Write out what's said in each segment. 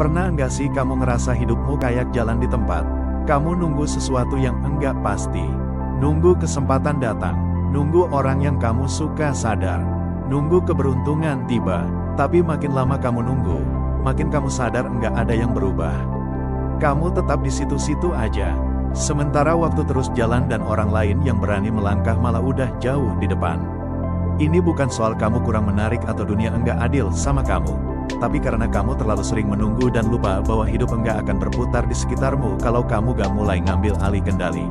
Pernah enggak sih kamu ngerasa hidupmu kayak jalan di tempat? Kamu nunggu sesuatu yang enggak pasti. Nunggu kesempatan datang. Nunggu orang yang kamu suka sadar. Nunggu keberuntungan tiba. Tapi makin lama kamu nunggu, makin kamu sadar enggak ada yang berubah. Kamu tetap di situ-situ aja. Sementara waktu terus jalan dan orang lain yang berani melangkah malah udah jauh di depan. Ini bukan soal kamu kurang menarik atau dunia enggak adil sama kamu. Tapi karena kamu terlalu sering menunggu dan lupa bahwa hidup enggak akan berputar di sekitarmu kalau kamu gak mulai ngambil alih kendali.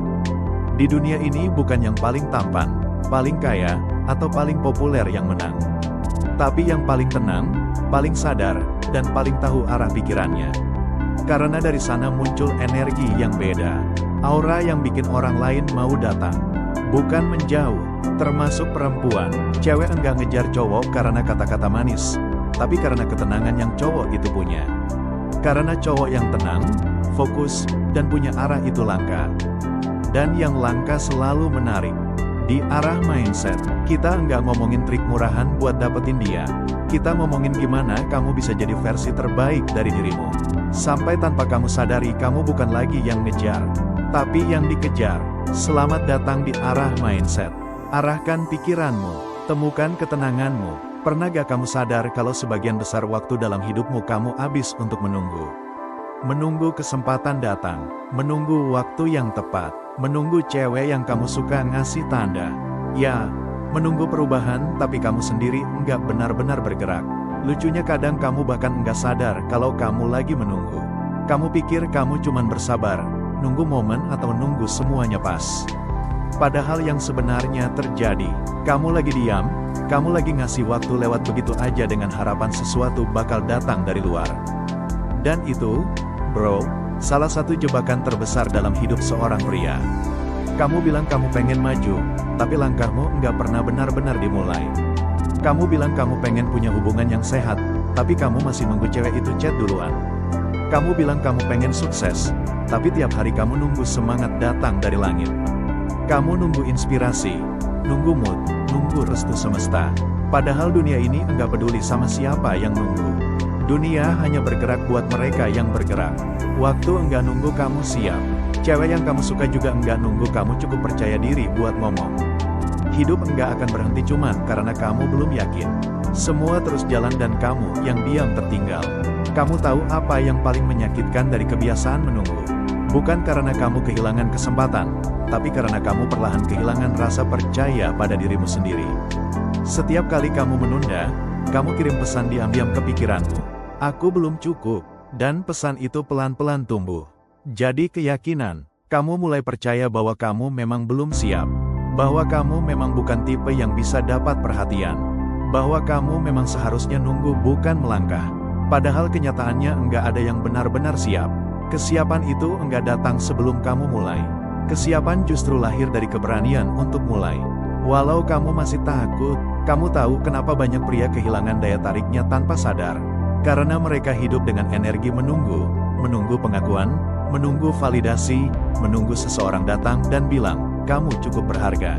Di dunia ini bukan yang paling tampan, paling kaya, atau paling populer yang menang. Tapi yang paling tenang, paling sadar, dan paling tahu arah pikirannya. Karena dari sana muncul energi yang beda. Aura yang bikin orang lain mau datang. Bukan menjauh, termasuk perempuan. Cewek enggak ngejar cowok karena kata-kata manis, tapi karena ketenangan yang cowok itu punya. Karena cowok yang tenang, fokus, dan punya arah itu langka. Dan yang langka selalu menarik. Di arah mindset, kita enggak ngomongin trik murahan buat dapetin dia. Kita ngomongin gimana kamu bisa jadi versi terbaik dari dirimu. Sampai tanpa kamu sadari kamu bukan lagi yang ngejar, tapi yang dikejar. Selamat datang di arah mindset. Arahkan pikiranmu, temukan ketenanganmu. Pernah gak kamu sadar kalau sebagian besar waktu dalam hidupmu kamu habis untuk menunggu? Menunggu kesempatan datang, menunggu waktu yang tepat, menunggu cewek yang kamu suka ngasih tanda. Ya, menunggu perubahan tapi kamu sendiri enggak benar-benar bergerak. Lucunya kadang kamu bahkan enggak sadar kalau kamu lagi menunggu. Kamu pikir kamu cuman bersabar, nunggu momen atau nunggu semuanya pas. Padahal yang sebenarnya terjadi, kamu lagi diam, kamu lagi ngasih waktu lewat begitu aja dengan harapan sesuatu bakal datang dari luar. Dan itu, bro, salah satu jebakan terbesar dalam hidup seorang pria. Kamu bilang kamu pengen maju, tapi langkahmu enggak pernah benar-benar dimulai. Kamu bilang kamu pengen punya hubungan yang sehat, tapi kamu masih nunggu cewek itu chat duluan. Kamu bilang kamu pengen sukses, tapi tiap hari kamu nunggu semangat datang dari langit. Kamu nunggu inspirasi, nunggu mood, nunggu restu semesta. Padahal dunia ini enggak peduli sama siapa yang nunggu. Dunia hanya bergerak buat mereka yang bergerak. Waktu enggak nunggu kamu siap. Cewek yang kamu suka juga enggak nunggu kamu cukup percaya diri buat ngomong. Hidup enggak akan berhenti cuman karena kamu belum yakin. Semua terus jalan dan kamu yang diam tertinggal. Kamu tahu apa yang paling menyakitkan dari kebiasaan menunggu? Bukan karena kamu kehilangan kesempatan, tapi karena kamu perlahan kehilangan rasa percaya pada dirimu sendiri. Setiap kali kamu menunda, kamu kirim pesan diam-diam ke pikiranmu. Aku belum cukup. Dan pesan itu pelan-pelan tumbuh. Jadi keyakinan, kamu mulai percaya bahwa kamu memang belum siap. Bahwa kamu memang bukan tipe yang bisa dapat perhatian. Bahwa kamu memang seharusnya nunggu bukan melangkah. Padahal kenyataannya enggak ada yang benar-benar siap. Kesiapan itu enggak datang sebelum kamu mulai. Kesiapan justru lahir dari keberanian untuk mulai. Walau kamu masih takut, kamu tahu kenapa banyak pria kehilangan daya tariknya tanpa sadar. Karena mereka hidup dengan energi menunggu, menunggu pengakuan, menunggu validasi, menunggu seseorang datang dan bilang, kamu cukup berharga.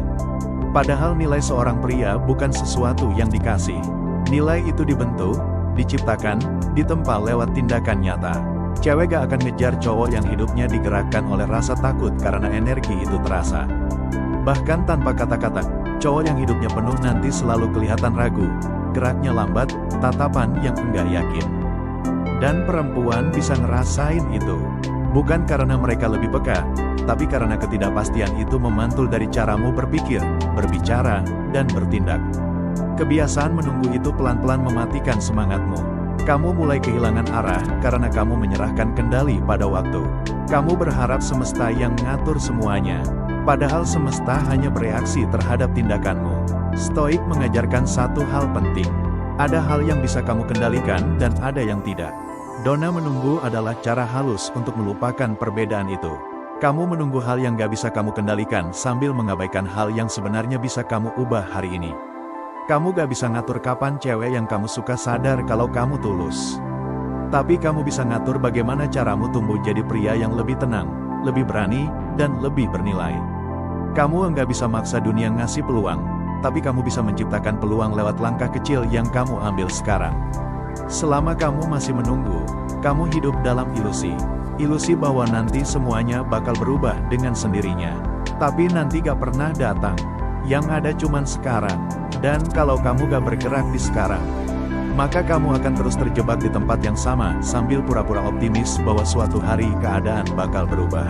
Padahal nilai seorang pria bukan sesuatu yang dikasih. Nilai itu dibentuk, diciptakan, ditempa lewat tindakan nyata. Cewek gak akan ngejar cowok yang hidupnya digerakkan oleh rasa takut karena energi itu terasa. Bahkan tanpa kata-kata, cowok yang hidupnya penuh nanti selalu kelihatan ragu, geraknya lambat, tatapan yang enggak yakin. Dan perempuan bisa ngerasain itu. Bukan karena mereka lebih peka, tapi karena ketidakpastian itu memantul dari caramu berpikir, berbicara, dan bertindak. Kebiasaan menunggu itu pelan-pelan mematikan semangatmu. Kamu mulai kehilangan arah karena kamu menyerahkan kendali pada waktu. Kamu berharap semesta yang ngatur semuanya. Padahal semesta hanya bereaksi terhadap tindakanmu. Stoik mengajarkan satu hal penting. Ada hal yang bisa kamu kendalikan dan ada yang tidak. Dona menunggu adalah cara halus untuk melupakan perbedaan itu. Kamu menunggu hal yang gak bisa kamu kendalikan sambil mengabaikan hal yang sebenarnya bisa kamu ubah hari ini. Kamu gak bisa ngatur kapan cewek yang kamu suka sadar kalau kamu tulus. Tapi kamu bisa ngatur bagaimana caramu tumbuh jadi pria yang lebih tenang, lebih berani, dan lebih bernilai. Kamu nggak bisa maksa dunia ngasih peluang, tapi kamu bisa menciptakan peluang lewat langkah kecil yang kamu ambil sekarang. Selama kamu masih menunggu, kamu hidup dalam ilusi. Ilusi bahwa nanti semuanya bakal berubah dengan sendirinya. Tapi nanti gak pernah datang. Yang ada cuman sekarang. Dan kalau kamu gak bergerak di sekarang, maka kamu akan terus terjebak di tempat yang sama, sambil pura-pura optimis bahwa suatu hari keadaan bakal berubah.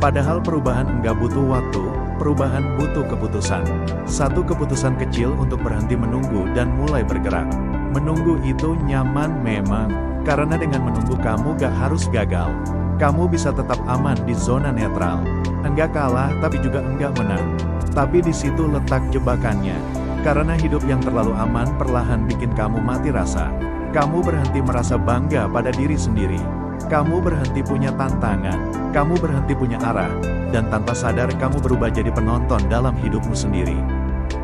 Padahal perubahan enggak butuh waktu, perubahan butuh keputusan. Satu keputusan kecil untuk berhenti menunggu dan mulai bergerak. Menunggu itu nyaman memang, karena dengan menunggu kamu gak harus gagal. Kamu bisa tetap aman di zona netral. Enggak kalah tapi juga enggak menang. Tapi di situ letak jebakannya. Karena hidup yang terlalu aman perlahan bikin kamu mati rasa. Kamu berhenti merasa bangga pada diri sendiri. Kamu berhenti punya tantangan. Kamu berhenti punya arah. Dan tanpa sadar kamu berubah jadi penonton dalam hidupmu sendiri.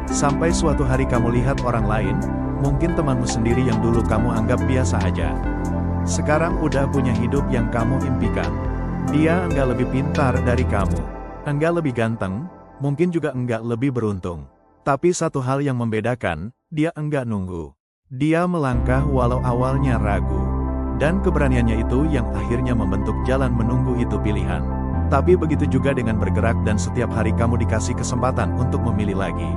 Sampai suatu hari kamu lihat orang lain, mungkin temanmu sendiri yang dulu kamu anggap biasa aja, sekarang udah punya hidup yang kamu impikan. Dia enggak lebih pintar dari kamu, enggak lebih ganteng, mungkin juga enggak lebih beruntung. Tapi satu hal yang membedakan, dia enggak nunggu. Dia melangkah walau awalnya ragu. Dan keberaniannya itu yang akhirnya membentuk jalan menunggu itu pilihan. Tapi begitu juga dengan bergerak dan setiap hari kamu dikasih kesempatan untuk memilih lagi.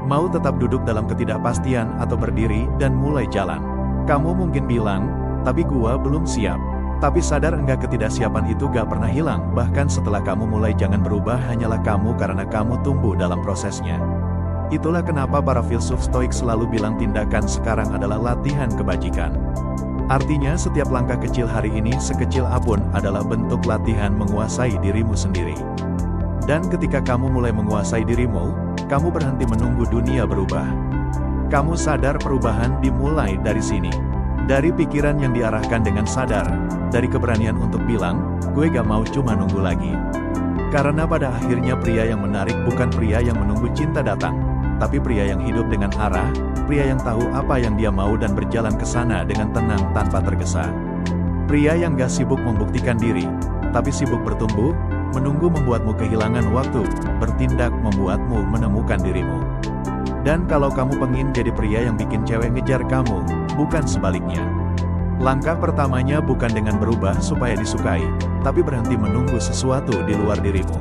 Mau tetap duduk dalam ketidakpastian atau berdiri dan mulai jalan. Kamu mungkin bilang, tapi gua belum siap. Tapi sadar enggak, ketidaksiapan itu gak pernah hilang. Bahkan setelah kamu mulai, jangan berubah hanyalah kamu karena kamu tumbuh dalam prosesnya. Itulah kenapa para filsuf stoik selalu bilang tindakan sekarang adalah latihan kebajikan. Artinya setiap langkah kecil hari ini, sekecil apapun, adalah bentuk latihan menguasai dirimu sendiri. Dan ketika kamu mulai menguasai dirimu, kamu berhenti menunggu dunia berubah. Kamu sadar perubahan dimulai dari sini. Dari pikiran yang diarahkan dengan sadar, dari keberanian untuk bilang, gue gak mau cuma nunggu lagi. Karena pada akhirnya pria yang menarik bukan pria yang menunggu cinta datang, tapi pria yang hidup dengan arah, pria yang tahu apa yang dia mau dan berjalan ke sana dengan tenang tanpa tergesa. Pria yang gak sibuk membuktikan diri, tapi sibuk bertumbuh. Menunggu membuatmu kehilangan waktu, bertindak membuatmu menemukan dirimu. Dan kalau kamu pengen jadi pria yang bikin cewek ngejar kamu, bukan sebaliknya. Langkah pertamanya bukan dengan berubah supaya disukai, tapi berhenti menunggu sesuatu di luar dirimu.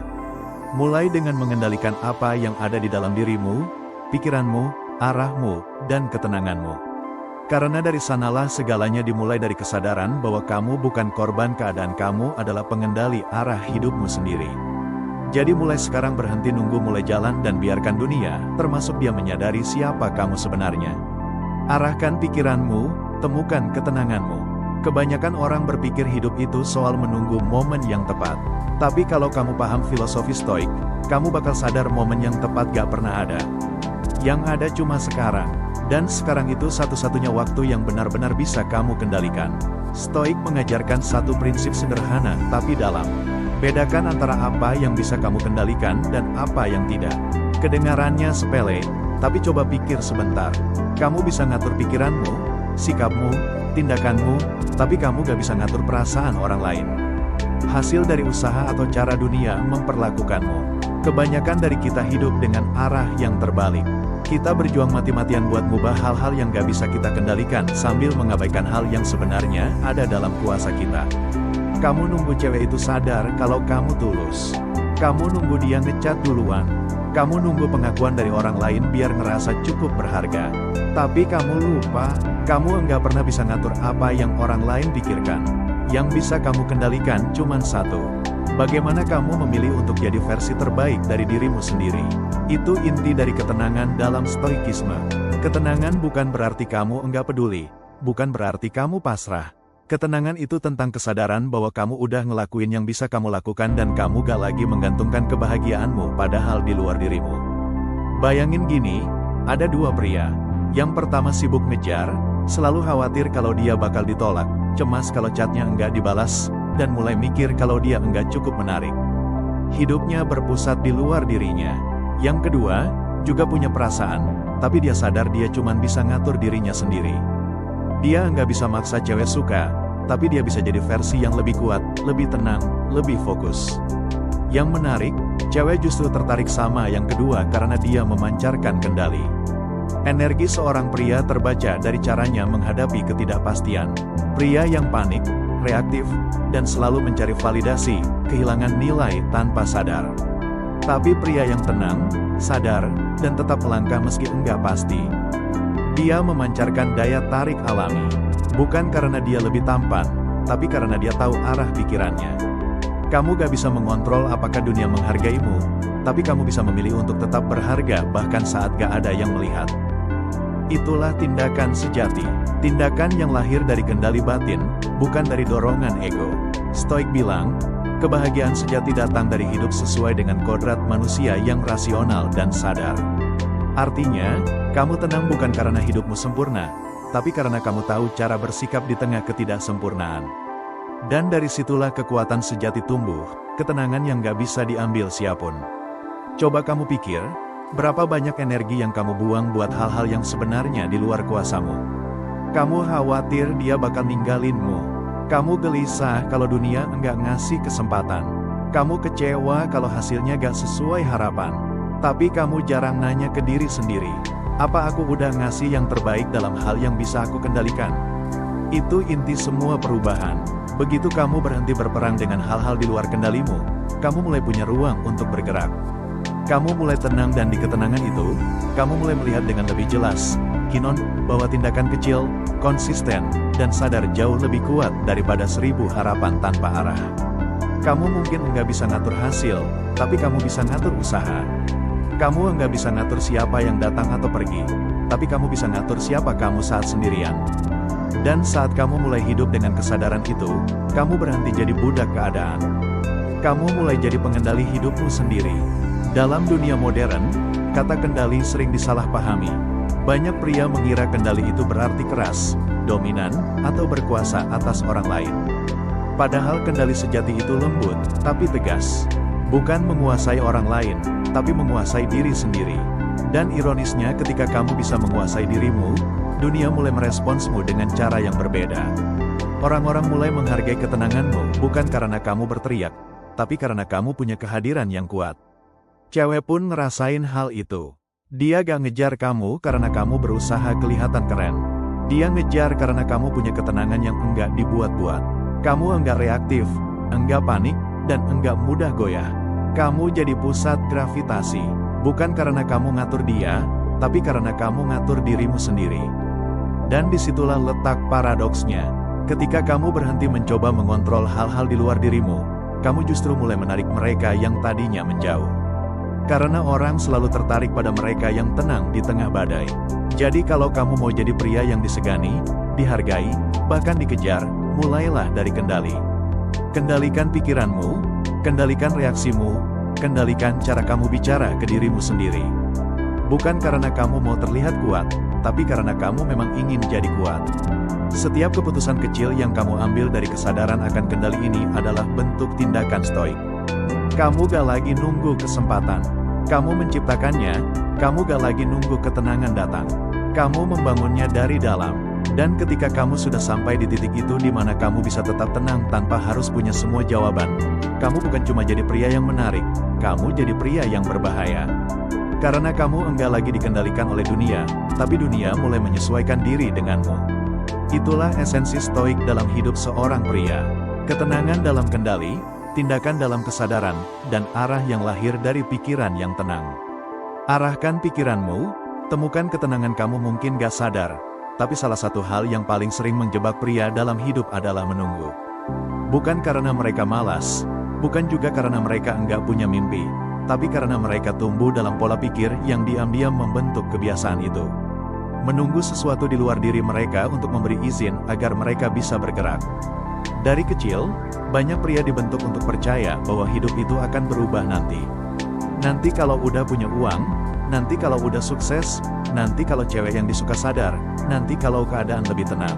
Mulai dengan mengendalikan apa yang ada di dalam dirimu, pikiranmu, arahmu, dan ketenanganmu. Karena dari sanalah segalanya dimulai, dari kesadaran bahwa kamu bukan korban keadaan, kamu adalah pengendali arah hidupmu sendiri. Jadi mulai sekarang berhenti nunggu, mulai jalan dan biarkan dunia, termasuk dia, menyadari siapa kamu sebenarnya. Arahkan pikiranmu, temukan ketenanganmu. Kebanyakan orang berpikir hidup itu soal menunggu momen yang tepat. Tapi kalau kamu paham filosofi stoik, kamu bakal sadar momen yang tepat gak pernah ada. Yang ada cuma sekarang. Dan sekarang itu satu-satunya waktu yang benar-benar bisa kamu kendalikan. Stoik mengajarkan satu prinsip sederhana tapi dalam. Bedakan antara apa yang bisa kamu kendalikan dan apa yang tidak. Kedengarannya sepele, tapi coba pikir sebentar. Kamu bisa ngatur pikiranmu, sikapmu, tindakanmu, tapi kamu gak bisa ngatur perasaan orang lain. Hasil dari usaha atau cara dunia memperlakukanmu. Kebanyakan dari kita hidup dengan arah yang terbalik. Kita berjuang mati-matian buat mengubah hal-hal yang gak bisa kita kendalikan, sambil mengabaikan hal yang sebenarnya ada dalam kuasa kita. Kamu nunggu cewek itu sadar kalau kamu tulus. Kamu nunggu dia ngecat duluan. Kamu nunggu pengakuan dari orang lain biar ngerasa cukup berharga. Tapi kamu lupa, kamu enggak pernah bisa ngatur apa yang orang lain pikirkan. Yang bisa kamu kendalikan cuman satu. Bagaimana kamu memilih untuk jadi versi terbaik dari dirimu sendiri. Itu inti dari ketenangan dalam stoikisme. Ketenangan bukan berarti kamu enggak peduli. Bukan berarti kamu pasrah. Ketenangan itu tentang kesadaran bahwa kamu udah ngelakuin yang bisa kamu lakukan dan kamu gak lagi menggantungkan kebahagiaanmu pada hal di luar dirimu. Bayangin gini, ada dua pria. Yang pertama sibuk ngejar, selalu khawatir kalau dia bakal ditolak, cemas kalau chatnya enggak dibalas, dan mulai mikir kalau dia enggak cukup menarik. Hidupnya berpusat di luar dirinya. Yang kedua, juga punya perasaan, tapi dia sadar dia cuman bisa ngatur dirinya sendiri. Dia enggak bisa maksa cewek suka, tapi dia bisa jadi versi yang lebih kuat, lebih tenang, lebih fokus. Yang menarik, cewek justru tertarik sama yang kedua karena dia memancarkan kendali. Energi seorang pria terbaca dari caranya menghadapi ketidakpastian. Pria yang panik, reaktif, dan selalu mencari validasi, kehilangan nilai tanpa sadar. Tapi pria yang tenang, sadar, dan tetap melangkah meski enggak pasti. Dia memancarkan daya tarik alami. Bukan karena dia lebih tampan, tapi karena dia tahu arah pikirannya. Kamu gak bisa mengontrol apakah dunia menghargaimu, tapi kamu bisa memilih untuk tetap berharga bahkan saat gak ada yang melihat. Itulah tindakan sejati. Tindakan yang lahir dari kendali batin, bukan dari dorongan ego. Stoik bilang, kebahagiaan sejati datang dari hidup sesuai dengan kodrat manusia yang rasional dan sadar. Artinya, kamu tenang bukan karena hidupmu sempurna, tapi karena kamu tahu cara bersikap di tengah ketidaksempurnaan. Dan dari situlah kekuatan sejati tumbuh, ketenangan yang gak bisa diambil siapapun. Coba kamu pikir, berapa banyak energi yang kamu buang buat hal-hal yang sebenarnya di luar kuasamu. Kamu khawatir dia bakal ninggalinmu. Kamu gelisah kalau dunia enggak ngasih kesempatan. Kamu kecewa kalau hasilnya gak sesuai harapan. Tapi kamu jarang nanya ke diri sendiri, apa aku udah ngasih yang terbaik dalam hal yang bisa aku kendalikan? Itu inti semua perubahan. Begitu kamu berhenti berperang dengan hal-hal di luar kendalimu, kamu mulai punya ruang untuk bergerak. Kamu mulai tenang dan di ketenangan itu, kamu mulai melihat dengan lebih jelas, Kinon, bahwa tindakan kecil, konsisten, dan sadar jauh lebih kuat daripada 1000 harapan tanpa arah. Kamu mungkin enggak bisa ngatur hasil, tapi kamu bisa ngatur usaha. Kamu enggak bisa ngatur siapa yang datang atau pergi, tapi kamu bisa ngatur siapa kamu saat sendirian. Dan saat kamu mulai hidup dengan kesadaran itu, kamu berhenti jadi budak keadaan. Kamu mulai jadi pengendali hidupmu sendiri. Dalam dunia modern, kata kendali sering disalahpahami. Banyak pria mengira kendali itu berarti keras, dominan, atau berkuasa atas orang lain. Padahal kendali sejati itu lembut, tapi tegas. Bukan menguasai orang lain, tapi menguasai diri sendiri. Dan ironisnya ketika kamu bisa menguasai dirimu, dunia mulai meresponsmu dengan cara yang berbeda. Orang-orang mulai menghargai ketenanganmu, bukan karena kamu berteriak, tapi karena kamu punya kehadiran yang kuat. Cewek pun ngerasain hal itu. Dia gak ngejar kamu karena kamu berusaha kelihatan keren. Dia ngejar karena kamu punya ketenangan yang enggak dibuat-buat. Kamu enggak reaktif, enggak panik, dan enggak mudah goyah. Kamu jadi pusat gravitasi. Bukan karena kamu ngatur dia, tapi karena kamu ngatur dirimu sendiri. Dan disitulah letak paradoksnya. Ketika kamu berhenti mencoba mengontrol hal-hal di luar dirimu, kamu justru mulai menarik mereka yang tadinya menjauh. Karena orang selalu tertarik pada mereka yang tenang di tengah badai. Jadi kalau kamu mau jadi pria yang disegani, dihargai, bahkan dikejar, mulailah dari kendali. Kendalikan pikiranmu, kendalikan reaksimu, kendalikan cara kamu bicara ke dirimu sendiri. Bukan karena kamu mau terlihat kuat, tapi karena kamu memang ingin jadi kuat. Setiap keputusan kecil yang kamu ambil dari kesadaran akan kendali ini adalah bentuk tindakan stoik. Kamu gak lagi nunggu kesempatan. Kamu menciptakannya, kamu gak lagi nunggu ketenangan datang. Kamu membangunnya dari dalam. Dan ketika kamu sudah sampai di titik itu di mana kamu bisa tetap tenang tanpa harus punya semua jawaban, kamu bukan cuma jadi pria yang menarik, kamu jadi pria yang berbahaya. Karena kamu enggak lagi dikendalikan oleh dunia, tapi dunia mulai menyesuaikan diri denganmu. Itulah esensi stoik dalam hidup seorang pria. Ketenangan dalam kendali, tindakan dalam kesadaran, dan arah yang lahir dari pikiran yang tenang. Arahkan pikiranmu, temukan ketenangan kamu mungkin gak sadar, tapi salah satu hal yang paling sering menjebak pria dalam hidup adalah menunggu. Bukan karena mereka malas, bukan juga karena mereka enggak punya mimpi, tapi karena mereka tumbuh dalam pola pikir yang diam-diam membentuk kebiasaan itu. Menunggu sesuatu di luar diri mereka untuk memberi izin agar mereka bisa bergerak. Dari kecil, banyak pria dibentuk untuk percaya bahwa hidup itu akan berubah nanti. Nanti kalau udah punya uang, nanti kalau udah sukses, nanti kalau cewek yang disuka sadar, nanti kalau keadaan lebih tenang.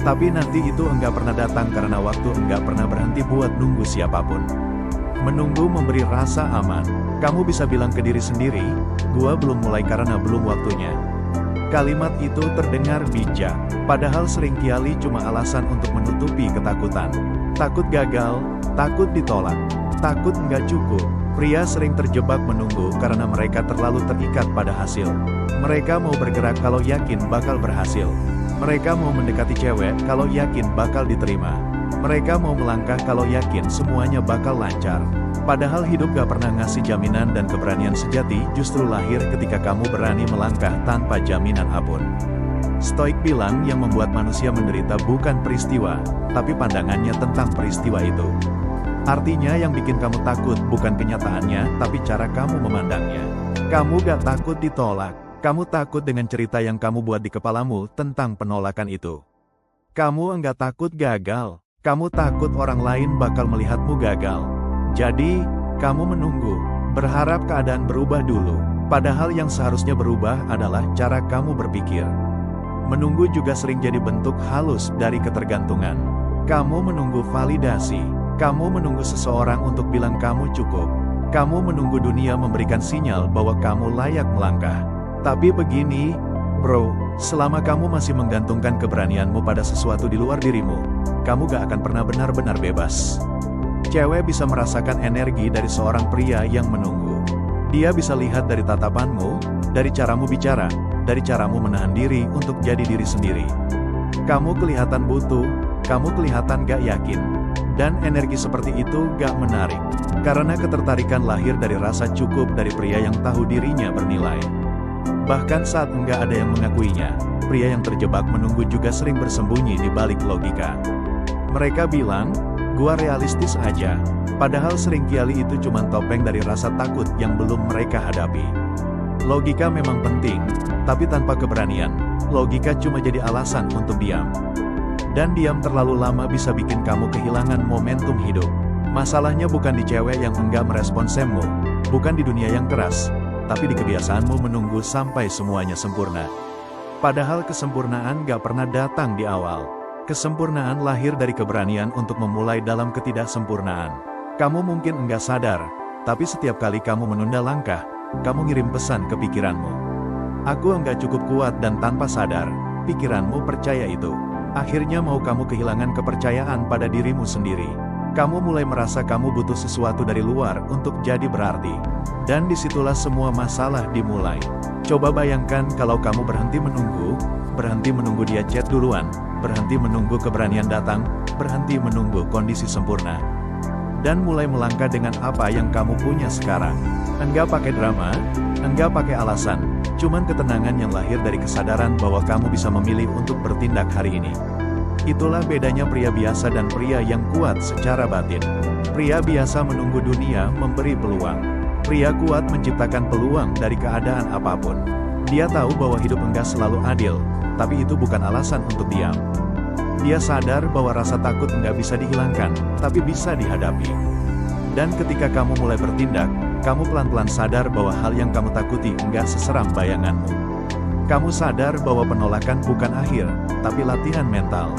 Tapi nanti itu enggak pernah datang karena waktu enggak pernah berhenti buat nunggu siapapun. Menunggu memberi rasa aman. Kamu bisa bilang ke diri sendiri, gua belum mulai karena belum waktunya. Kalimat itu terdengar bijak, padahal seringkali cuma alasan untuk menutupi ketakutan. Takut gagal, takut ditolak, takut nggak cukup, Pria sering terjebak menunggu karena mereka terlalu terikat pada hasil. Mereka mau bergerak kalau yakin bakal berhasil. Mereka mau mendekati cewek kalau yakin bakal diterima. Mereka mau melangkah kalau yakin semuanya bakal lancar. Padahal hidup gak pernah ngasih jaminan, dan keberanian sejati justru lahir ketika kamu berani melangkah tanpa jaminan apapun. Stoik bilang yang membuat manusia menderita bukan peristiwa, tapi pandangannya tentang peristiwa itu. Artinya yang bikin kamu takut bukan kenyataannya, tapi cara kamu memandangnya. Kamu gak takut ditolak. Kamu takut dengan cerita yang kamu buat di kepalamu tentang penolakan itu. Kamu enggak takut gagal. Kamu takut orang lain bakal melihatmu gagal. Jadi, kamu menunggu, berharap keadaan berubah dulu. Padahal yang seharusnya berubah adalah cara kamu berpikir. Menunggu juga sering jadi bentuk halus dari ketergantungan. Kamu menunggu validasi. Kamu menunggu seseorang untuk bilang kamu cukup. Kamu menunggu dunia memberikan sinyal bahwa kamu layak melangkah. Tapi begini, bro, selama kamu masih menggantungkan keberanianmu pada sesuatu di luar dirimu, kamu gak akan pernah benar-benar bebas. Cewek bisa merasakan energi dari seorang pria yang menunggu. Dia bisa lihat dari tatapanmu, dari caramu bicara, dari caramu menahan diri untuk jadi diri sendiri. Kamu kelihatan butuh, kamu kelihatan gak yakin. Dan energi seperti itu gak menarik. Karena ketertarikan lahir dari rasa cukup dari pria yang tahu dirinya bernilai. Bahkan saat enggak ada yang mengakuinya, pria yang terjebak menunggu juga sering bersembunyi di balik logika. Mereka bilang, gua realistis aja. Padahal seringkali itu cuma topeng dari rasa takut yang belum mereka hadapi. Logika memang penting, tapi tanpa keberanian, logika cuma jadi alasan untuk diam. Dan diam terlalu lama bisa bikin kamu kehilangan momentum hidup. Masalahnya bukan di cewek yang enggak meresponsmu, bukan di dunia yang keras, tapi di kebiasaanmu menunggu sampai semuanya sempurna. Padahal kesempurnaan gak pernah datang di awal. Kesempurnaan lahir dari keberanian untuk memulai dalam ketidaksempurnaan. Kamu mungkin enggak sadar, tapi setiap kali kamu menunda langkah, kamu ngirim pesan ke pikiranmu. Aku enggak cukup kuat, dan tanpa sadar, pikiranmu percaya itu. Akhirnya mau kamu kehilangan kepercayaan pada dirimu sendiri. Kamu mulai merasa kamu butuh sesuatu dari luar untuk jadi berarti. Dan disitulah semua masalah dimulai. Coba bayangkan kalau kamu berhenti menunggu dia chat duluan, berhenti menunggu keberanian datang, berhenti menunggu kondisi sempurna. Dan mulai melangkah dengan apa yang kamu punya sekarang. Enggak pakai drama, enggak pakai alasan, cuman ketenangan yang lahir dari kesadaran bahwa kamu bisa memilih untuk bertindak hari ini. Itulah bedanya pria biasa dan pria yang kuat secara batin. Pria biasa menunggu dunia memberi peluang. Pria kuat menciptakan peluang dari keadaan apapun. Dia tahu bahwa hidup enggak selalu adil, tapi itu bukan alasan untuk diam. Dia sadar bahwa rasa takut enggak bisa dihilangkan, tapi bisa dihadapi. Dan ketika kamu mulai bertindak, kamu pelan-pelan sadar bahwa hal yang kamu takuti enggak seseram bayanganmu. Kamu sadar bahwa penolakan bukan akhir, tapi latihan mental.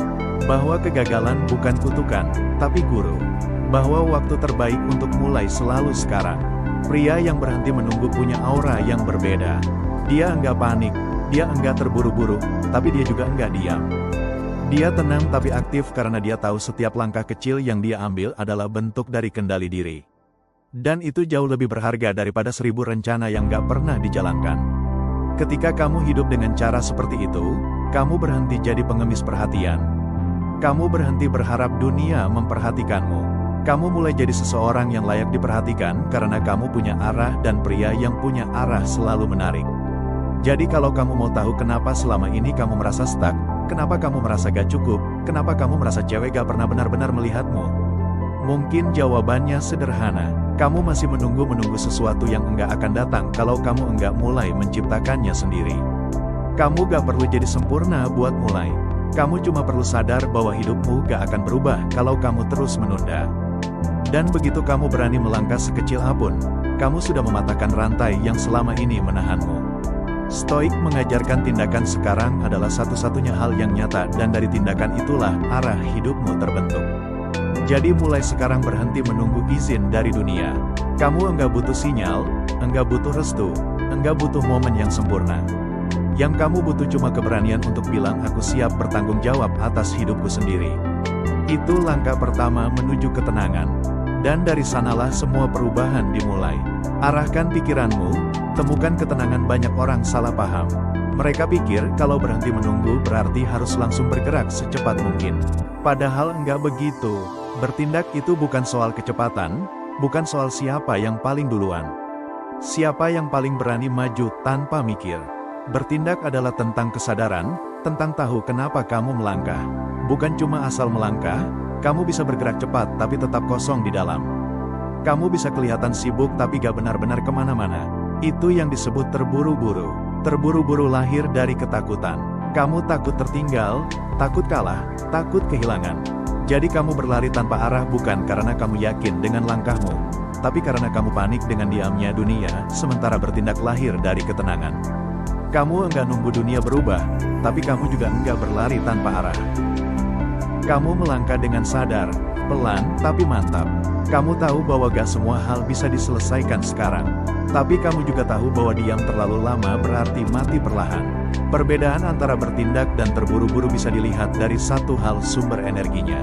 Bahwa kegagalan bukan kutukan, tapi guru. Bahwa waktu terbaik untuk mulai selalu sekarang. Pria yang berhenti menunggu punya aura yang berbeda. Dia enggak panik, dia enggak terburu-buru, tapi dia juga enggak diam. Dia tenang tapi aktif karena dia tahu setiap langkah kecil yang dia ambil adalah bentuk dari kendali diri. Dan itu jauh lebih berharga daripada 1000 rencana yang gak pernah dijalankan. Ketika kamu hidup dengan cara seperti itu, kamu berhenti jadi pengemis perhatian. Kamu berhenti berharap dunia memperhatikanmu. Kamu mulai jadi seseorang yang layak diperhatikan karena kamu punya arah, dan pria yang punya arah selalu menarik. Jadi kalau kamu mau tahu kenapa selama ini kamu merasa stuck, kenapa kamu merasa gak cukup, kenapa kamu merasa cewek gak pernah benar-benar melihatmu, mungkin jawabannya sederhana. Kamu masih menunggu sesuatu yang enggak akan datang kalau kamu enggak mulai menciptakannya sendiri. Kamu gak perlu jadi sempurna buat mulai. Kamu cuma perlu sadar bahwa hidupmu gak akan berubah kalau kamu terus menunda. Dan begitu kamu berani melangkah sekecil apapun, kamu sudah mematahkan rantai yang selama ini menahanmu. Stoik mengajarkan tindakan sekarang adalah satu-satunya hal yang nyata, dan dari tindakan itulah arah hidupmu terbentuk. Jadi mulai sekarang berhenti menunggu izin dari dunia. Kamu enggak butuh sinyal, enggak butuh restu, enggak butuh momen yang sempurna. Yang kamu butuh cuma keberanian untuk bilang aku siap bertanggung jawab atas hidupku sendiri. Itu langkah pertama menuju ketenangan. Dan dari sanalah semua perubahan dimulai. Arahkan pikiranmu, temukan ketenangan. Banyak orang salah paham. Mereka pikir kalau berhenti menunggu berarti harus langsung bergerak secepat mungkin. Padahal enggak begitu. Bertindak itu bukan soal kecepatan, bukan soal siapa yang paling duluan. Siapa yang paling berani maju tanpa mikir. Bertindak adalah tentang kesadaran, tentang tahu kenapa kamu melangkah. Bukan cuma asal melangkah, kamu bisa bergerak cepat tapi tetap kosong di dalam. Kamu bisa kelihatan sibuk tapi gak benar-benar kemana-mana. Itu yang disebut terburu-buru. Terburu-buru lahir dari ketakutan. Kamu takut tertinggal, takut kalah, takut kehilangan. Jadi kamu berlari tanpa arah bukan karena kamu yakin dengan langkahmu, tapi karena kamu panik dengan diamnya dunia, sementara bertindak lahir dari ketenangan. Kamu enggak nunggu dunia berubah, tapi kamu juga enggak berlari tanpa arah. Kamu melangkah dengan sadar, pelan, tapi mantap. Kamu tahu bahwa gak semua hal bisa diselesaikan sekarang. Tapi kamu juga tahu bahwa diam terlalu lama berarti mati perlahan. Perbedaan antara bertindak dan terburu-buru bisa dilihat dari satu hal: sumber energinya.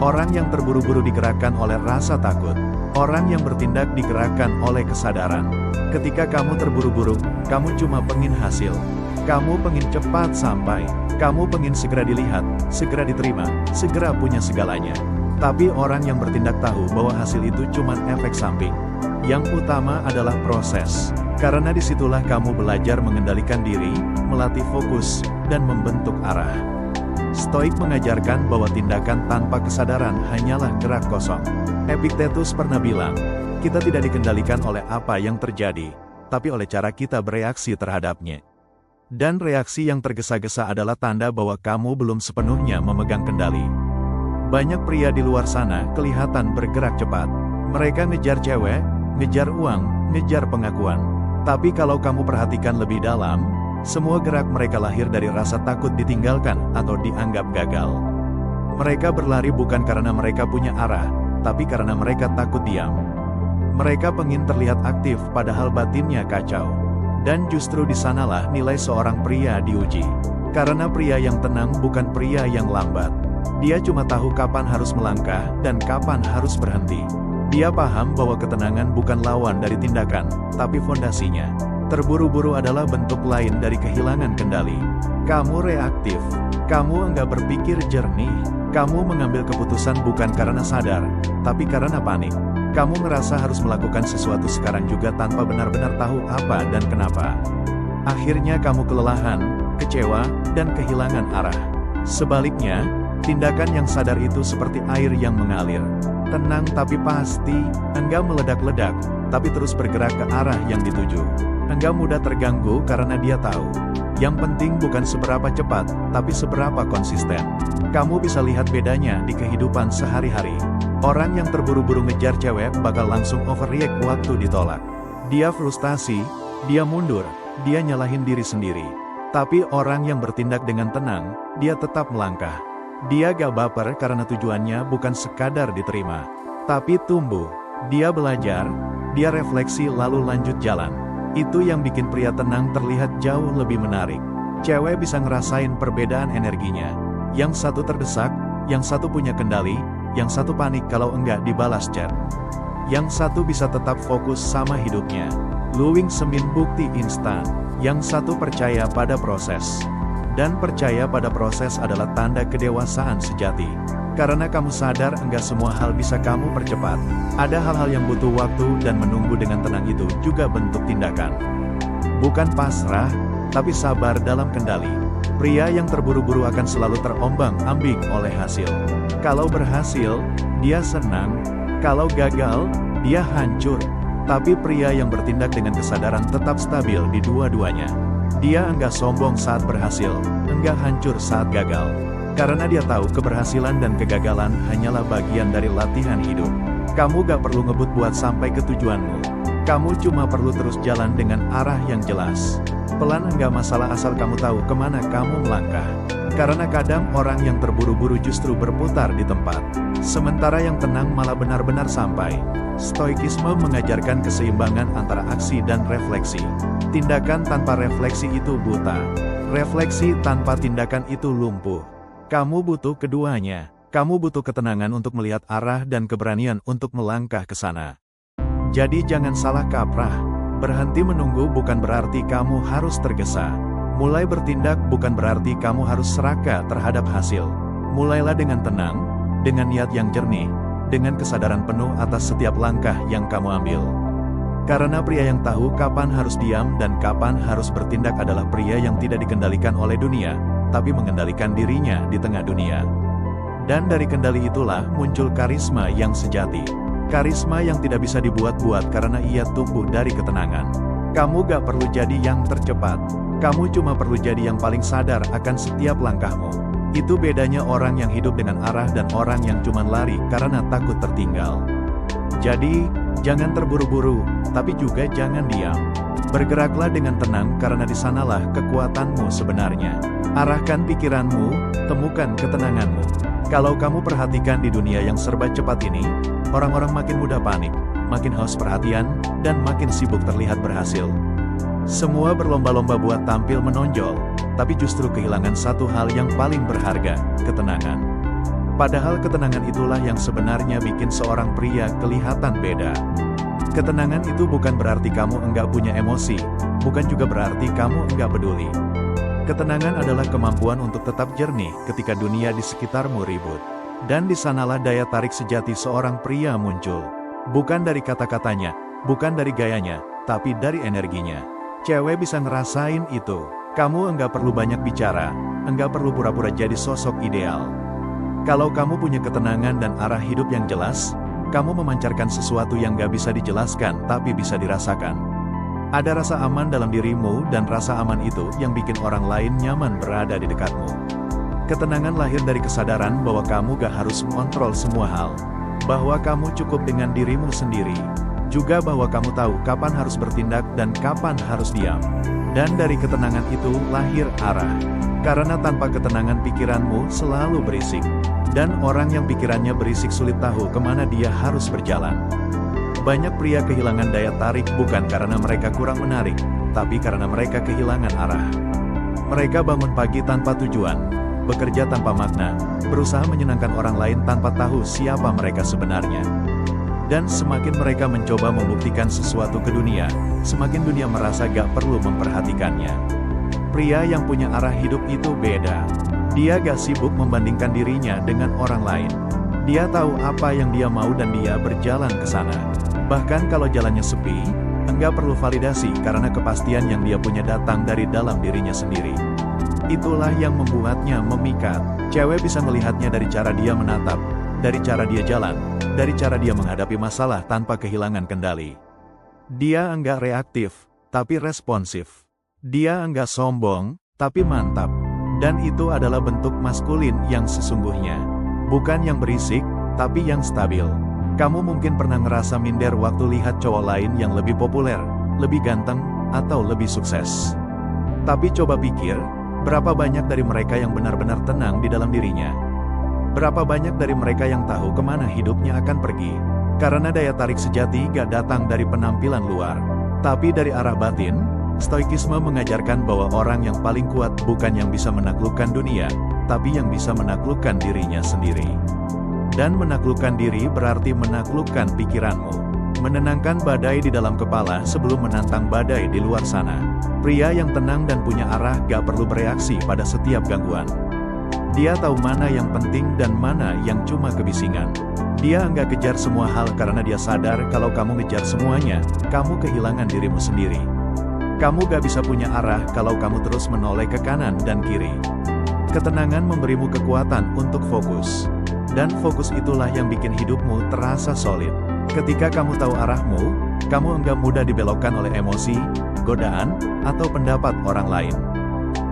Orang yang terburu-buru digerakkan oleh rasa takut. Orang yang bertindak digerakkan oleh kesadaran. Ketika kamu terburu-buru, kamu cuma pengen hasil. Kamu pengen cepat sampai. Kamu pengen segera dilihat, segera diterima, segera punya segalanya. Tapi orang yang bertindak tahu bahwa hasil itu cuma efek samping. Yang utama adalah proses. Karena disitulah kamu belajar mengendalikan diri, melatih fokus, dan membentuk arah. Stoik mengajarkan bahwa tindakan tanpa kesadaran hanyalah gerak kosong. Epictetus pernah bilang, kita tidak dikendalikan oleh apa yang terjadi, tapi oleh cara kita bereaksi terhadapnya. Dan reaksi yang tergesa-gesa adalah tanda bahwa kamu belum sepenuhnya memegang kendali. Banyak pria di luar sana kelihatan bergerak cepat. Mereka ngejar cewek, ngejar uang, ngejar pengakuan. Tapi kalau kamu perhatikan lebih dalam, semua gerak mereka lahir dari rasa takut ditinggalkan atau dianggap gagal. Mereka berlari bukan karena mereka punya arah, tapi karena mereka takut diam. Mereka pengen terlihat aktif padahal batinnya kacau. Dan justru di sanalah nilai seorang pria diuji. Karena pria yang tenang bukan pria yang lambat. Dia cuma tahu kapan harus melangkah dan kapan harus berhenti. Dia paham bahwa ketenangan bukan lawan dari tindakan, tapi fondasinya. Terburu-buru adalah bentuk lain dari kehilangan kendali. Kamu reaktif. Kamu enggak berpikir jernih. Kamu mengambil keputusan bukan karena sadar, tapi karena panik. Kamu ngerasa harus melakukan sesuatu sekarang juga tanpa benar-benar tahu apa dan kenapa. Akhirnya kamu kelelahan, kecewa, dan kehilangan arah. Sebaliknya, tindakan yang sadar itu seperti air yang mengalir. Tenang tapi pasti, enggak meledak-ledak, tapi terus bergerak ke arah yang dituju. Enggak mudah terganggu karena dia tahu. Yang penting bukan seberapa cepat, tapi seberapa konsisten. Kamu bisa lihat bedanya di kehidupan sehari-hari. Orang yang terburu-buru ngejar cewek bakal langsung overreact waktu ditolak. Dia frustasi, dia mundur, dia nyalahin diri sendiri. Tapi orang yang bertindak dengan tenang, dia tetap melangkah. Dia gak baper karena tujuannya bukan sekadar diterima, tapi tumbuh. Dia belajar, dia refleksi lalu lanjut jalan. Itu yang bikin pria tenang terlihat jauh lebih menarik. Cewek bisa ngerasain perbedaan energinya. Yang satu terdesak, yang satu punya kendali, yang satu panik kalau enggak dibalas chat. Yang satu bisa tetap fokus sama hidupnya. Luwing semin bukti instan. Yang satu percaya pada proses. Dan percaya pada proses adalah tanda kedewasaan sejati. Karena kamu sadar enggak semua hal bisa kamu percepat. Ada hal-hal yang butuh waktu dan menunggu dengan tenang itu juga bentuk tindakan. Bukan pasrah, tapi sabar dalam kendali. Pria yang terburu-buru akan selalu terombang-ambing oleh hasil. Kalau berhasil, dia senang. Kalau gagal, dia hancur. Tapi pria yang bertindak dengan kesadaran tetap stabil di dua-duanya. Dia enggak sombong saat berhasil, enggak hancur saat gagal. Karena dia tahu keberhasilan dan kegagalan hanyalah bagian dari latihan hidup. Kamu gak perlu ngebut buat sampai ke tujuanmu. Kamu cuma perlu terus jalan dengan arah yang jelas. Pelan enggak masalah asal kamu tahu kemana kamu melangkah. Karena kadang orang yang terburu-buru justru berputar di tempat. Sementara yang tenang malah benar-benar sampai. Stoikisme mengajarkan keseimbangan antara aksi dan refleksi. Tindakan tanpa refleksi itu buta. Refleksi tanpa tindakan itu lumpuh. Kamu butuh keduanya. Kamu butuh ketenangan untuk melihat arah dan keberanian untuk melangkah ke sana. Jadi jangan salah kaprah. Berhenti menunggu bukan berarti kamu harus tergesa. Mulai bertindak bukan berarti kamu harus serakah terhadap hasil. Mulailah dengan tenang, dengan niat yang jernih, dengan kesadaran penuh atas setiap langkah yang kamu ambil. Karena pria yang tahu kapan harus diam dan kapan harus bertindak adalah pria yang tidak dikendalikan oleh dunia, tapi mengendalikan dirinya di tengah dunia. Dan dari kendali itulah muncul karisma yang sejati. Karisma yang tidak bisa dibuat-buat karena ia tumbuh dari ketenangan. Kamu gak perlu jadi yang tercepat. Kamu cuma perlu jadi yang paling sadar akan setiap langkahmu. Itu bedanya orang yang hidup dengan arah dan orang yang cuma lari karena takut tertinggal. Jadi, jangan terburu-buru, tapi juga jangan diam. Bergeraklah dengan tenang karena di sanalah kekuatanmu sebenarnya. Arahkan pikiranmu, temukan ketenanganmu. Kalau kamu perhatikan di dunia yang serba cepat ini, orang-orang makin mudah panik, makin haus perhatian, dan makin sibuk terlihat berhasil. Semua berlomba-lomba buat tampil menonjol, tapi justru kehilangan satu hal yang paling berharga, ketenangan. Padahal ketenangan itulah yang sebenarnya bikin seorang pria kelihatan beda. Ketenangan itu bukan berarti kamu enggak punya emosi, bukan juga berarti kamu enggak peduli. Ketenangan adalah kemampuan untuk tetap jernih ketika dunia di sekitarmu ribut. Dan di sanalah daya tarik sejati seorang pria muncul. Bukan dari kata-katanya, bukan dari gayanya, tapi dari energinya. Cewek bisa ngerasain itu. Kamu enggak perlu banyak bicara, enggak perlu pura-pura jadi sosok ideal. Kalau kamu punya ketenangan dan arah hidup yang jelas, kamu memancarkan sesuatu yang gak bisa dijelaskan tapi bisa dirasakan. Ada rasa aman dalam dirimu dan rasa aman itu yang bikin orang lain nyaman berada di dekatmu. Ketenangan lahir dari kesadaran bahwa kamu gak harus mengontrol semua hal. Bahwa kamu cukup dengan dirimu sendiri. Juga bahwa kamu tahu kapan harus bertindak dan kapan harus diam. Dan dari ketenangan itu lahir arah. Karena tanpa ketenangan pikiranmu selalu berisik. Dan orang yang pikirannya berisik sulit tahu kemana dia harus berjalan. Banyak pria kehilangan daya tarik bukan karena mereka kurang menarik, tapi karena mereka kehilangan arah. Mereka bangun pagi tanpa tujuan, bekerja tanpa makna, berusaha menyenangkan orang lain tanpa tahu siapa mereka sebenarnya. Dan semakin mereka mencoba membuktikan sesuatu ke dunia, semakin dunia merasa gak perlu memperhatikannya. Pria yang punya arah hidup itu beda. Dia gak sibuk membandingkan dirinya dengan orang lain. Dia tahu apa yang dia mau dan dia berjalan ke sana. Bahkan kalau jalannya sepi, enggak perlu validasi karena kepastian yang dia punya datang dari dalam dirinya sendiri. Itulah yang membuatnya memikat. Cewek bisa melihatnya dari cara dia menatap, dari cara dia jalan, dari cara dia menghadapi masalah tanpa kehilangan kendali. Dia enggak reaktif, tapi responsif. Dia enggak sombong, tapi mantap. Dan itu adalah bentuk maskulin yang sesungguhnya. Bukan yang berisik, tapi yang stabil. Kamu mungkin pernah ngerasa minder waktu lihat cowok lain yang lebih populer, lebih ganteng, atau lebih sukses. Tapi coba pikir, berapa banyak dari mereka yang benar-benar tenang di dalam dirinya? Berapa banyak dari mereka yang tahu kemana hidupnya akan pergi? Karena daya tarik sejati gak datang dari penampilan luar, tapi dari arah batin. Stoikisme mengajarkan bahwa orang yang paling kuat bukan yang bisa menaklukkan dunia, tapi yang bisa menaklukkan dirinya sendiri. Dan menaklukkan diri berarti menaklukkan pikiranmu. Menenangkan badai di dalam kepala sebelum menantang badai di luar sana. Pria yang tenang dan punya arah gak perlu bereaksi pada setiap gangguan. Dia tahu mana yang penting dan mana yang cuma kebisingan. Dia enggak kejar semua hal karena dia sadar kalau kamu ngejar semuanya, kamu kehilangan dirimu sendiri. Kamu gak bisa punya arah kalau kamu terus menoleh ke kanan dan kiri. Ketenangan memberimu kekuatan untuk fokus. Dan fokus itulah yang bikin hidupmu terasa solid. Ketika kamu tahu arahmu, kamu enggak mudah dibelokkan oleh emosi, godaan, atau pendapat orang lain.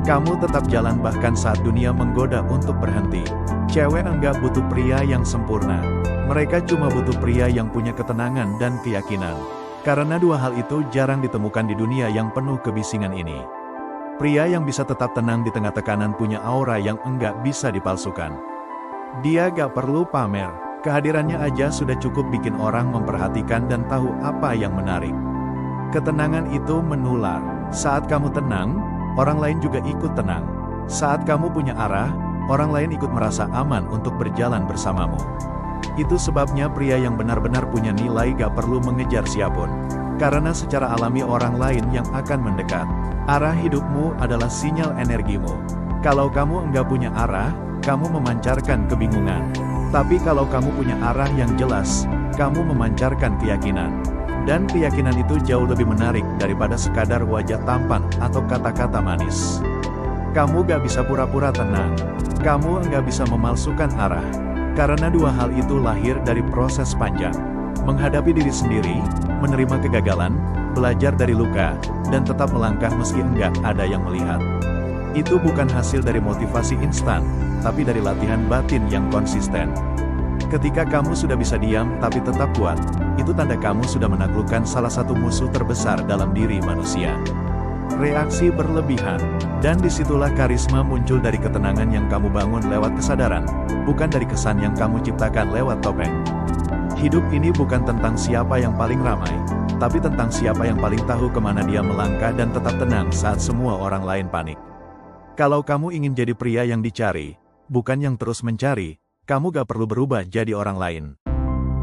Kamu tetap jalan bahkan saat dunia menggoda untuk berhenti. Cewek enggak butuh pria yang sempurna. Mereka cuma butuh pria yang punya ketenangan dan keyakinan. Karena dua hal itu jarang ditemukan di dunia yang penuh kebisingan ini. Pria yang bisa tetap tenang di tengah tekanan punya aura yang enggak bisa dipalsukan. Dia gak perlu pamer, kehadirannya aja sudah cukup bikin orang memperhatikan dan tahu apa yang menarik. Ketenangan itu menular. Saat kamu tenang, orang lain juga ikut tenang. Saat kamu punya arah, orang lain ikut merasa aman untuk berjalan bersamamu. Itu sebabnya pria yang benar-benar punya nilai gak perlu mengejar siapapun. Karena secara alami orang lain yang akan mendekat. Arah hidupmu adalah sinyal energimu. Kalau kamu enggak punya arah, kamu memancarkan kebingungan. Tapi kalau kamu punya arah yang jelas, kamu memancarkan keyakinan. Dan keyakinan itu jauh lebih menarik daripada sekadar wajah tampan atau kata-kata manis. Kamu gak bisa pura-pura tenang. Kamu enggak bisa memalsukan arah. Karena dua hal itu lahir dari proses panjang. Menghadapi diri sendiri, menerima kegagalan, belajar dari luka, dan tetap melangkah meski enggak ada yang melihat. Itu bukan hasil dari motivasi instan, tapi dari latihan batin yang konsisten. Ketika kamu sudah bisa diam tapi tetap kuat, itu tanda kamu sudah menaklukkan salah satu musuh terbesar dalam diri manusia. Reaksi berlebihan, dan disitulah karisma muncul dari ketenangan yang kamu bangun lewat kesadaran, bukan dari kesan yang kamu ciptakan lewat topeng. Hidup ini bukan tentang siapa yang paling ramai, tapi tentang siapa yang paling tahu kemana dia melangkah dan tetap tenang saat semua orang lain panik. Kalau kamu ingin jadi pria yang dicari, bukan yang terus mencari, kamu gak perlu berubah jadi orang lain.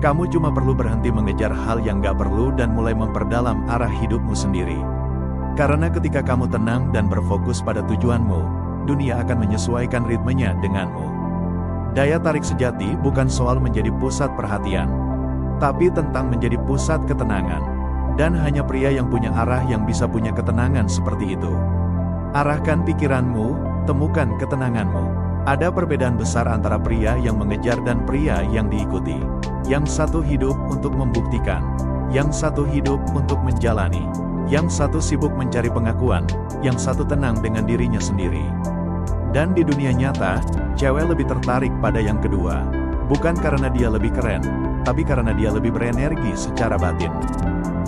Kamu cuma perlu berhenti mengejar hal yang gak perlu dan mulai memperdalam arah hidupmu sendiri. Karena ketika kamu tenang dan berfokus pada tujuanmu, dunia akan menyesuaikan ritmenya denganmu. Daya tarik sejati bukan soal menjadi pusat perhatian, tapi tentang menjadi pusat ketenangan. Dan hanya pria yang punya arah yang bisa punya ketenangan seperti itu. Arahkan pikiranmu, temukan ketenanganmu. Ada perbedaan besar antara pria yang mengejar dan pria yang diikuti. Yang satu hidup untuk membuktikan, yang satu hidup untuk menjalani, yang satu sibuk mencari pengakuan, yang satu tenang dengan dirinya sendiri. Dan di dunia nyata, cewek lebih tertarik pada yang kedua. Bukan karena dia lebih keren, tapi karena dia lebih berenergi secara batin.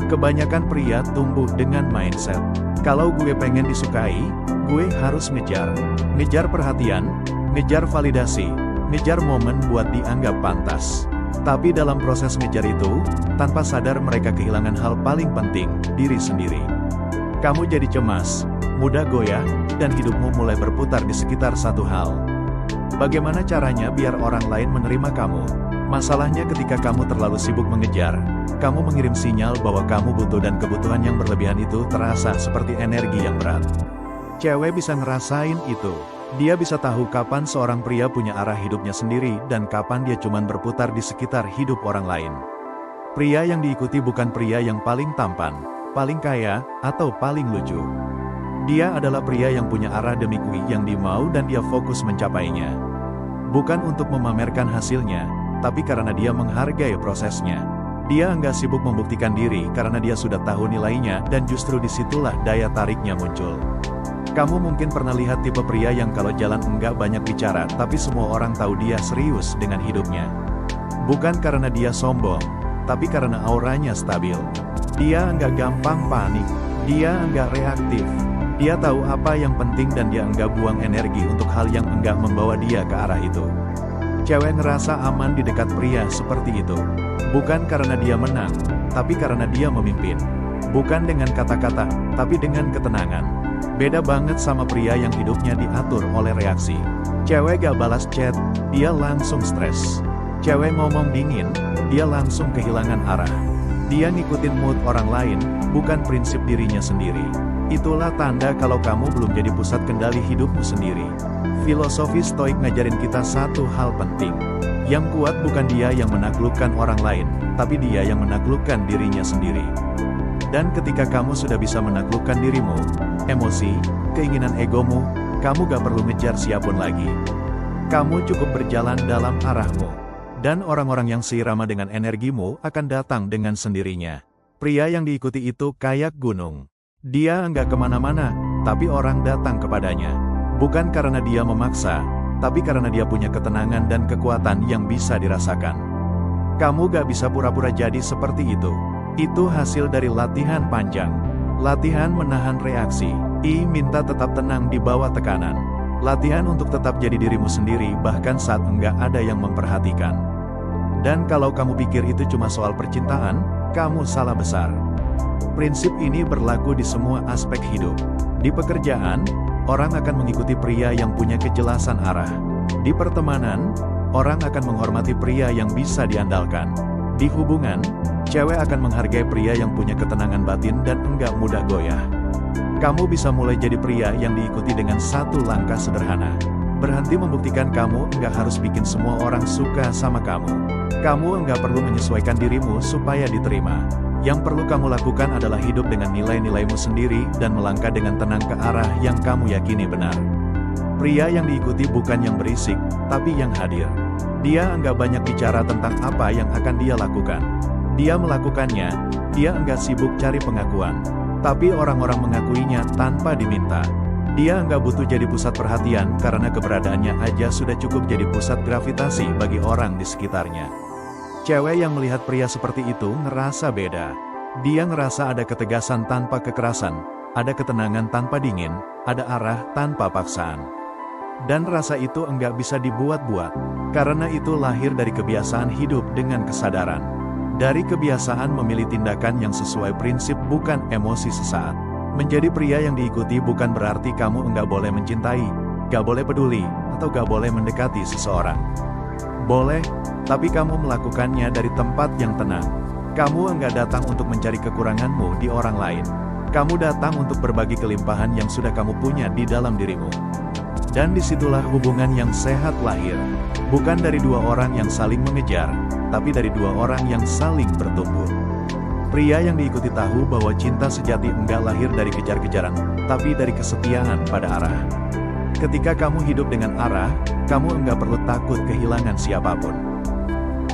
Kebanyakan pria tumbuh dengan mindset, kalau gue pengen disukai, gue harus ngejar. Ngejar perhatian, ngejar validasi, ngejar momen buat dianggap pantas. Tapi dalam proses ngejar itu, tanpa sadar mereka kehilangan hal paling penting, diri sendiri. Kamu jadi cemas, mudah goyah, dan hidupmu mulai berputar di sekitar satu hal. Bagaimana caranya biar orang lain menerima kamu? Masalahnya ketika kamu terlalu sibuk mengejar, kamu mengirim sinyal bahwa kamu butuh dan kebutuhan yang berlebihan itu terasa seperti energi yang berat. Cewek bisa ngerasain itu. Dia bisa tahu kapan seorang pria punya arah hidupnya sendiri dan kapan dia cuman berputar di sekitar hidup orang lain. Pria yang diikuti bukan pria yang paling tampan, paling kaya, atau paling lucu. Dia adalah pria yang punya arah demi yang dimau dan dia fokus mencapainya. Bukan untuk memamerkan hasilnya, tapi karena dia menghargai prosesnya. Dia enggak sibuk membuktikan diri karena dia sudah tahu nilainya dan justru disitulah daya tariknya muncul. Kamu mungkin pernah lihat tipe pria yang kalau jalan enggak banyak bicara tapi semua orang tahu dia serius dengan hidupnya. Bukan karena dia sombong, tapi karena auranya stabil. Dia enggak gampang panik, dia enggak reaktif. Dia tahu apa yang penting dan dia enggak buang energi untuk hal yang enggak membawa dia ke arah itu. Cewek ngerasa aman di dekat pria seperti itu. Bukan karena dia menang, tapi karena dia memimpin. Bukan dengan kata-kata, tapi dengan ketenangan. Beda banget sama pria yang hidupnya diatur oleh reaksi. Cewek gak balas chat, dia langsung stres. Cewek ngomong dingin, dia langsung kehilangan arah. Dia ngikutin mood orang lain, bukan prinsip dirinya sendiri. Itulah tanda kalau kamu belum jadi pusat kendali hidupmu sendiri. Filosofi Stoik ngajarin kita satu hal penting. Yang kuat bukan dia yang menaklukkan orang lain, tapi dia yang menaklukkan dirinya sendiri. Dan ketika kamu sudah bisa menaklukkan dirimu, emosi, keinginan egomu, kamu gak perlu ngejar siapapun lagi. Kamu cukup berjalan dalam arahmu. Dan orang-orang yang seirama dengan energimu akan datang dengan sendirinya. Pria yang diikuti itu kayak gunung. Dia enggak kemana-mana, tapi orang datang kepadanya. Bukan karena dia memaksa, tapi karena dia punya ketenangan dan kekuatan yang bisa dirasakan. Kamu gak bisa pura-pura jadi seperti itu. Itu hasil dari latihan panjang. Latihan menahan reaksi. Minta tetap tenang di bawah tekanan. Latihan untuk tetap jadi dirimu sendiri bahkan saat enggak ada yang memperhatikan. Dan kalau kamu pikir itu cuma soal percintaan, kamu salah besar. Prinsip ini berlaku di semua aspek hidup. Di pekerjaan, orang akan mengikuti pria yang punya kejelasan arah. Di pertemanan, orang akan menghormati pria yang bisa diandalkan. Di hubungan, cewek akan menghargai pria yang punya ketenangan batin dan enggak mudah goyah. Kamu bisa mulai jadi pria yang diikuti dengan satu langkah sederhana. Berhenti membuktikan kamu enggak harus bikin semua orang suka sama kamu. Kamu enggak perlu menyesuaikan dirimu supaya diterima. Yang perlu kamu lakukan adalah hidup dengan nilai-nilaimu sendiri dan melangkah dengan tenang ke arah yang kamu yakini benar. Pria yang diikuti bukan yang berisik, tapi yang hadir. Dia enggak banyak bicara tentang apa yang akan dia lakukan. Dia melakukannya, dia enggak sibuk cari pengakuan. Tapi orang-orang mengakuinya tanpa diminta. Dia enggak butuh jadi pusat perhatian karena keberadaannya aja sudah cukup jadi pusat gravitasi bagi orang di sekitarnya. Cewek yang melihat pria seperti itu ngerasa beda. Dia ngerasa ada ketegasan tanpa kekerasan, ada ketenangan tanpa dingin, ada arah tanpa paksaan. Dan rasa itu enggak bisa dibuat-buat, karena itu lahir dari kebiasaan hidup dengan kesadaran. Dari kebiasaan memilih tindakan yang sesuai prinsip bukan emosi sesaat. Menjadi pria yang diikuti bukan berarti kamu enggak boleh mencintai, enggak boleh peduli, atau enggak boleh mendekati seseorang. Boleh, tapi kamu melakukannya dari tempat yang tenang. Kamu enggak datang untuk mencari kekuranganmu di orang lain. Kamu datang untuk berbagi kelimpahan yang sudah kamu punya di dalam dirimu. Dan disitulah hubungan yang sehat lahir. Bukan dari dua orang yang saling mengejar, tapi dari dua orang yang saling bertumbuh. Pria yang diikuti tahu bahwa cinta sejati enggak lahir dari kejar-kejaran, tapi dari kesetiaan pada arah. Ketika kamu hidup dengan arah, kamu enggak perlu takut kehilangan siapapun.